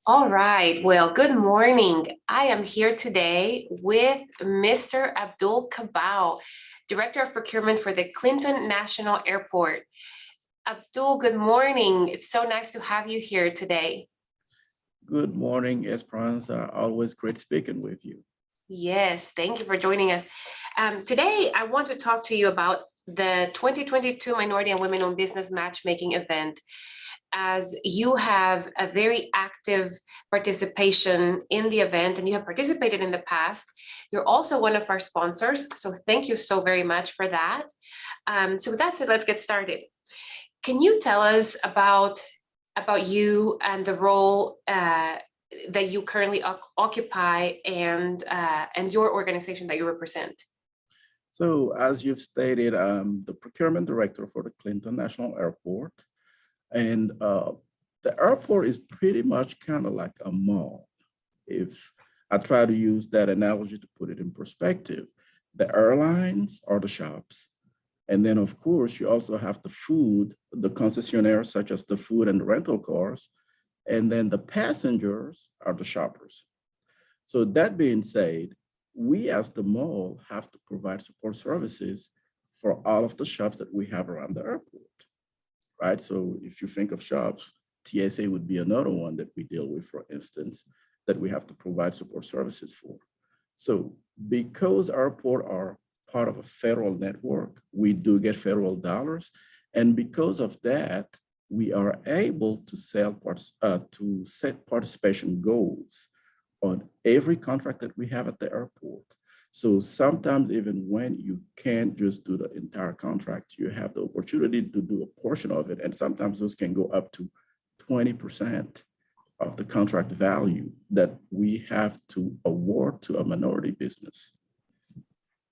All right. Well, good morning. I am here today with Mr. Abdul Kabaou, Director of Procurement for the Clinton National Airport. Abdul, good morning. It's so nice to have you here today. Good morning, Esperanza. Always great speaking with you. Yes, thank you for joining us. Today, I want to talk to you about the 2022 Minority and Women-Owned Business Matchmaking event, as you have a very active participation in the event and you have participated in the past. You're also one of our sponsors, so thank you so very much for that. So with that said, let's get started. Can you tell us about you and the role that you currently occupy and your organization that you represent? So as you've stated, I'm the procurement director for the Clinton National Airport. And the airport is pretty much kind of like a mall. If I try to use that analogy to put it in perspective, the airlines are the shops. And then of course, you also have the food, the concessionaires, such as the food and the rental cars. And then the passengers are the shoppers. So that being said, we as the mall have to provide support services for all of the shops that we have around the airport, right? So if you think of shops, TSA would be another one that we deal with, for instance, that we have to provide support services for. So because airports are part of a federal network, we do get federal dollars. And because of that, we are able to to set participation goals on every contract that we have at the airport. So sometimes even when you can't just do the entire contract, you have the opportunity to do a portion of it. And sometimes those can go up to 20% of the contract value that we have to award to a minority business.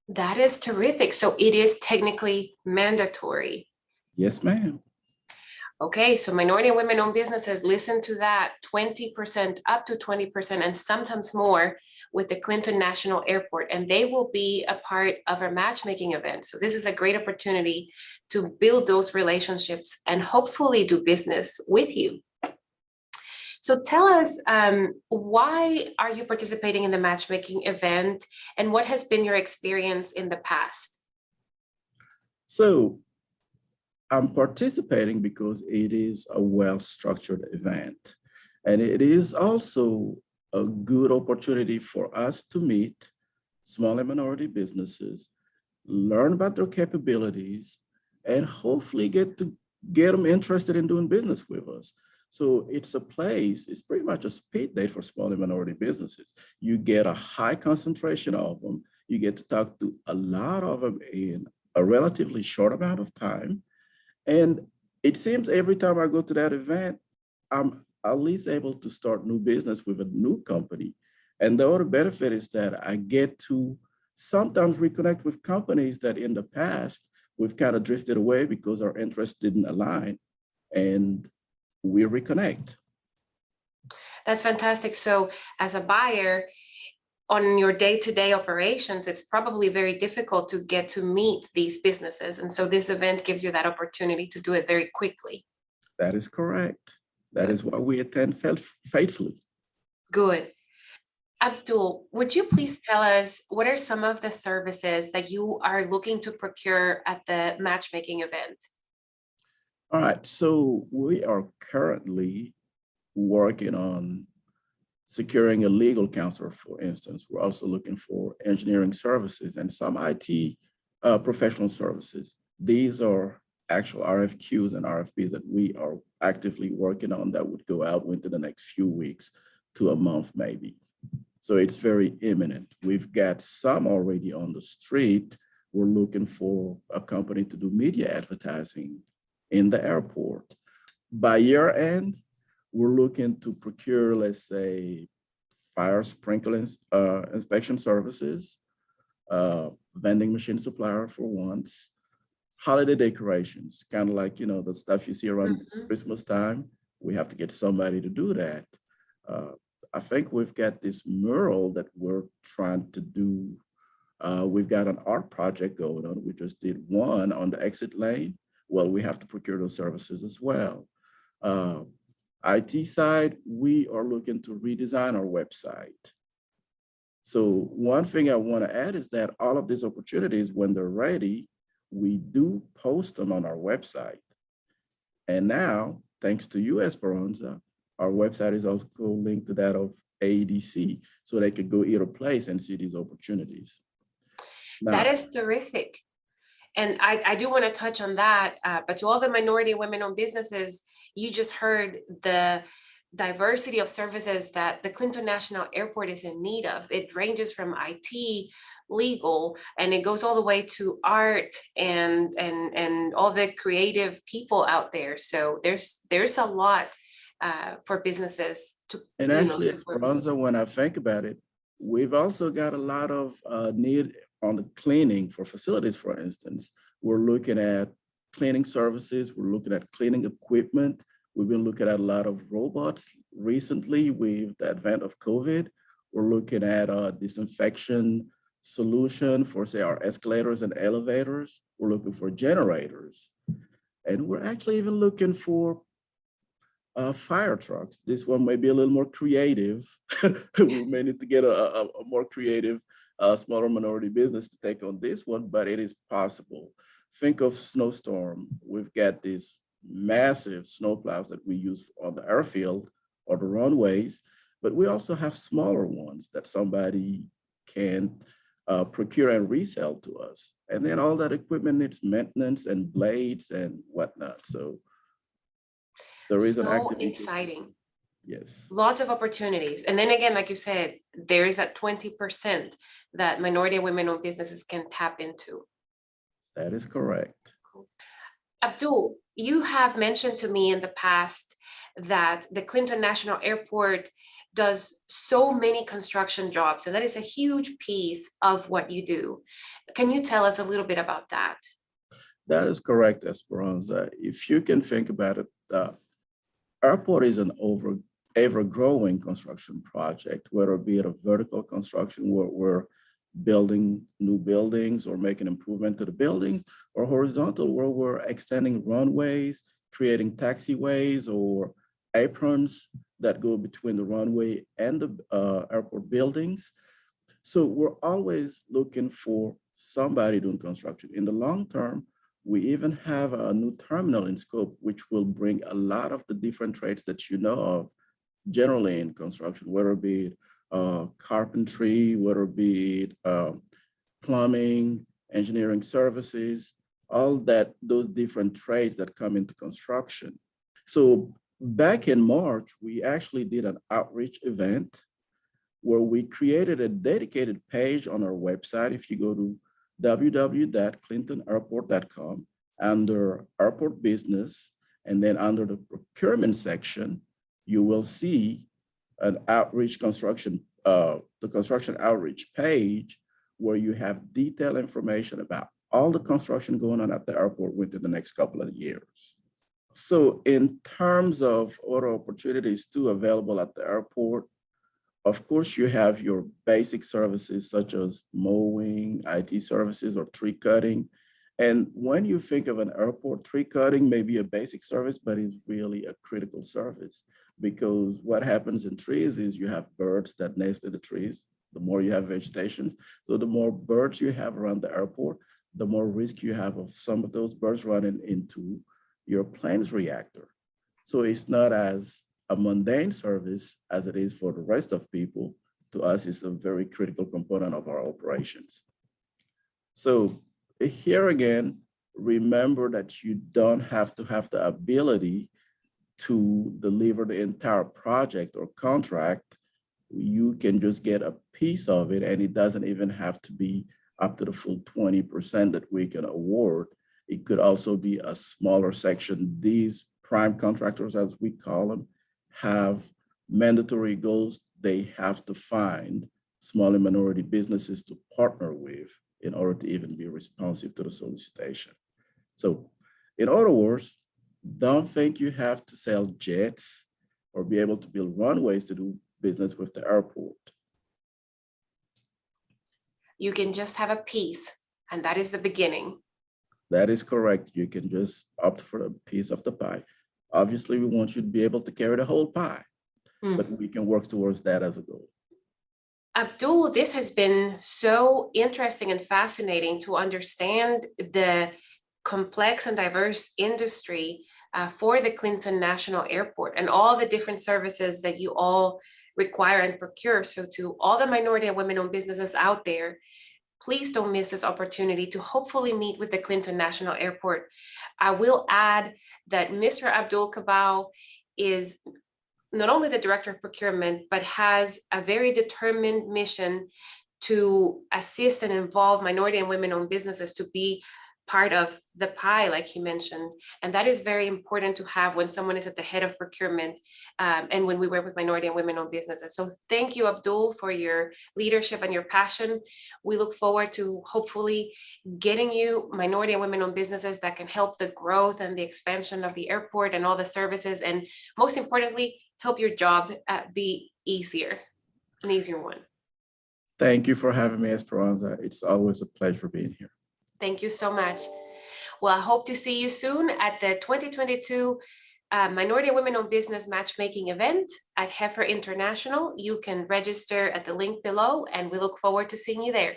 That is terrific. So it is technically mandatory. Yes, ma'am. Okay, so minority and women-owned businesses, listen to that, 20%, up to 20%, and sometimes more with the Clinton National Airport, and they will be a part of our matchmaking event. So this is a great opportunity to build those relationships and hopefully do business with you. So tell us, why are you participating in the matchmaking event, and what has been your experience in the past? So I'm participating because it is a well-structured event. And it is also a good opportunity for us to meet small and minority businesses, learn about their capabilities, and hopefully get them interested in doing business with us. So it's pretty much a speed date for small and minority businesses. You get a high concentration of them. You get to talk to a lot of them in a relatively short amount of time. And it seems every time I go to that event, I'm at least able to start new business with a new company. And the other benefit is that I get to sometimes reconnect with companies that in the past we've kind of drifted away because our interests didn't align, and we reconnect. That's fantastic. So as a buyer, on your day-to-day operations, it's probably very difficult to get to meet these businesses. And so this event gives you that opportunity to do it very quickly. That is correct. That Good. is why we attend faithfully. Good. Abdul, would you please tell us what are some of the services that you are looking to procure at the matchmaking event? All right, so we are currently working on securing a legal counsel, for instance. We're also looking for engineering services and some IT professional services. These are actual RFQs and RFPs that we are actively working on that would go out within the next few weeks to a month, maybe. So it's very imminent. We've got some already on the street. We're looking for a company to do media advertising in the airport. By year end, we're looking to procure, let's say, fire sprinkler inspection services, vending machine supplier for once, holiday decorations, kind of like, the stuff you see around Christmas time. We have to get somebody to do that. I think we've got this mural that we're trying to do. We've got an art project going on. We just did one on the exit lane. Well, we have to procure those services as well. IT side, we are looking to redesign our website. So one thing I want to add is that all of these opportunities, when they're ready, we do post them on our website. And now, thanks to you, Esperanza, our website is also linked to that of AEDC, so they could go either place and see these opportunities. That Now, is terrific. And I do want to touch on that, but to all the minority and women-owned businesses, you just heard the diversity of services that the Clinton National Airport is in need of. It ranges from IT, legal, and it goes all the way to art and all the creative people out there. So there's a lot for businesses to, and you know, actually, to work with. Esperanza, when I think about it, we've also got a lot of need on the cleaning for facilities, for instance. We're looking at cleaning services, we're looking at cleaning equipment. We've been looking at a lot of robots recently with the advent of COVID. We're looking at a disinfection solution for, say, our escalators and elevators. We're looking for generators. And we're actually even looking for fire trucks. This one may be a little more creative. We may need to get a more creative, smaller minority business to take on this one, but it is possible. Think of snowstorm. We've got these massive snowplows that we use on the airfield or the runways, but we also have smaller ones that somebody can procure and resell to us. And then all that equipment needs maintenance and blades and whatnot. So there is an So active exciting. Yes, Lots of opportunities. And then again, like you said, there is that 20% that minority and women-owned businesses can tap into. that is correct. Abdul, you have mentioned to me in the past that the Clinton National Airport does so many construction jobs, and that is a huge piece of what you do. Can you tell us a little bit about that? That is correct, Esperanza. If you can think about it, the airport is an ever-growing construction project, whether it be it a vertical construction where we're building new buildings or making improvement to the buildings, or horizontal where we're extending runways, creating taxiways or aprons that go between the runway and the airport buildings. So we're always looking for somebody doing construction. In the long term, we even have a new terminal in scope, which will bring a lot of the different trades that you know of generally in construction, whether it be carpentry, whether it be plumbing, engineering services, all that, those different trades that come into construction. So back in March, we actually did an outreach event where we created a dedicated page on our website. If you go to www.clintonairport.com under airport business, and then under the procurement section, you will see an outreach construction, the construction outreach page where you have detailed information about all the construction going on at the airport within the next couple of years. So in terms of other opportunities too available at the airport, of course, you have your basic services such as mowing, IT services, or tree cutting. And when you think of an airport, tree cutting may be a basic service, but it's really a critical service because what happens in trees is you have birds that nest in the trees. The more you have vegetation, so the more birds you have around the airport, the more risk you have of some of those birds running into your plane's reactor. So it's not as a mundane service as it is for the rest of people. To us, it's a very critical component of our operations. So here again, remember that you don't have to have the ability to deliver the entire project or contract. You can just get a piece of it, and it doesn't even have to be up to the full 20% that we can award. It could also be a smaller section. These prime contractors, as we call them, have mandatory goals. They have to find small and minority businesses to partner with in order to even be responsive to the solicitation. So in other words, don't think you have to sell jets or be able to build runways to do business with the airport. You can just have a piece, and that is the beginning. That is correct. You can just opt for a piece of the pie. Obviously, we want you to be able to carry the whole pie, but Mm. we can work towards that as a goal. Abdul, this has been so interesting and fascinating to understand the complex and diverse industry for the Clinton National Airport and all the different services that you all require and procure. So to all the minority and women-owned businesses out there, please don't miss this opportunity to hopefully meet with the Clinton National Airport. I will add that Mr. Abdul Kabaou is not only the director of procurement, but has a very determined mission to assist and involve minority and women-owned businesses to be part of the pie, like he mentioned. And that is very important to have when someone is at the head of procurement and when we work with minority and women-owned businesses. So thank you, Abdul, for your leadership and your passion. We look forward to hopefully getting you minority and women-owned businesses that can help the growth and the expansion of the airport and all the services. And most importantly, help your job be easier, an easier one. Thank you for having me, Esperanza. It's always a pleasure being here. Thank you so much. Well, I hope to see you soon at the 2022 Minority and Women-Owned Business Matchmaking event at Heifer International. You can register at the link below, and we look forward to seeing you there.